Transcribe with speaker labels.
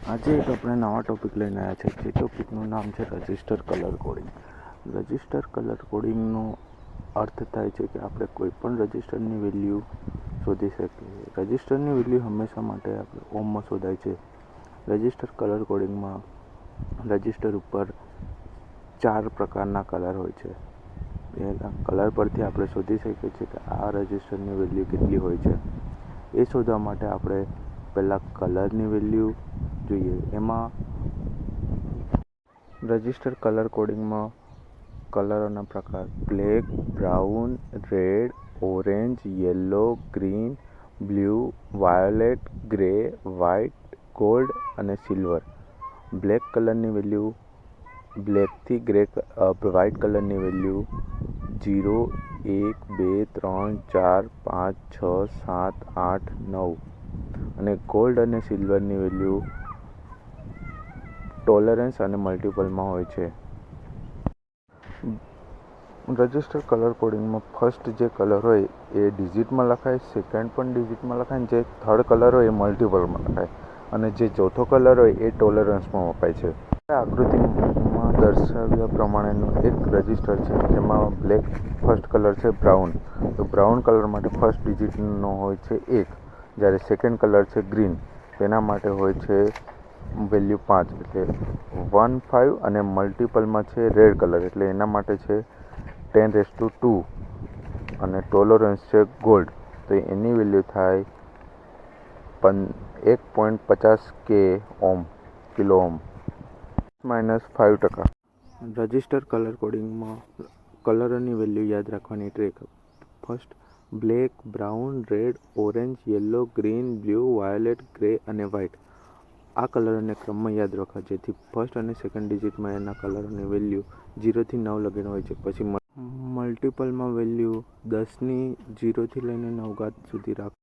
Speaker 1: આજે એક આપણે નવા ટોપિક લઈને આવ્યા છે. જે ટોપિકનું નામ છે register colour coding. Register colour કોડિંગનો અર્થ થાય છે કે આપણે કોઈ પણ રજિસ્ટરની વેલ્યુ શોધી શકીએ. રજિસ્ટરની વેલ્યુ હંમેશા માટે આપણે ઓમમાં શોધાય છે. રજિસ્ટર કલર કોડિંગમાં રજિસ્ટર ઉપર 4 પ્રકારના કલર હોય છે. પહેલા કલર પરથી આપણે શોધી શકીએ છીએ કે આ રજિસ્ટરની વેલ્યુ કેટલી હોય છે. એ શોધવા માટે આપણે પહેલાં કલરની વેલ્યુ જોઈએ. એમાં રજિસ્ટર કલર કોડિંગમાં કલરોના પ્રકાર black, brown, red, orange, yellow, green, blue, violet, grey, white, gold અને સિલ્વર. બ્લેક કલરની વેલ્યુ બ્લેકથી વ્હાઇટ કલરની વેલ્યુ 0, 1, 2, 3, 4, 5, 6, 7, 8, 9 અને ગોલ્ડ અને સિલ્વરની વેલ્યુ ટોલરન્સ અને મલ્ટિપલમાં હોય છે. રજિસ્ટર કલર કોડિંગમાં ફર્સ્ટ જે કલર હોય એ ડિજિટમાં લખાય, સેકન્ડ પણ ડિજિટમાં લખાય, અને જે થર્ડ કલર હોય એ મલ્ટિપલમાં લખાય, અને જે ચોથો કલર હોય એ ટોલરન્સમાં વપાય છે. આકૃતિમાં દર્શાવ્યા પ્રમાણેનું એક રજિસ્ટર છે જેમાં બ્લેક ફર્સ્ટ કલર છે બ્રાઉન. તો બ્રાઉન કલર માટે ફર્સ્ટ ડિજિટનો હોય છે 1, જ્યારે સેકન્ડ કલર છે ગ્રીન, તેના માટે હોય છે વેલ્યુ 5 એટલે 1, 5, અને મલ્ટિપલમાં છે રેડ કલર એટલે એના માટે છે 10⁻², અને ટોલરન્સ છે ગોલ્ડ, તો એની વેલ્યુ થાય 1.50 કિલો ઓહ્મ -5%. રજિસ્ટર કલર કોડિંગમાં કલરોની વેલ્યુ યાદ રાખવાની trick. First black, brown, red, orange, yellow, green, blue, violet, grey અને વ્હાઇટ. આ કલરોને ક્રમમાં યાદ રાખવા, જેથી ફર્સ્ટ અને સેકન્ડ ડિજિટમાં એના કલરોની વેલ્યુ 0 થી 9 લગીને હોય છે. પછી મલ્ટિપલમાં વેલ્યુ 10ની 0 થી લઈને 9 સુધી રાખો.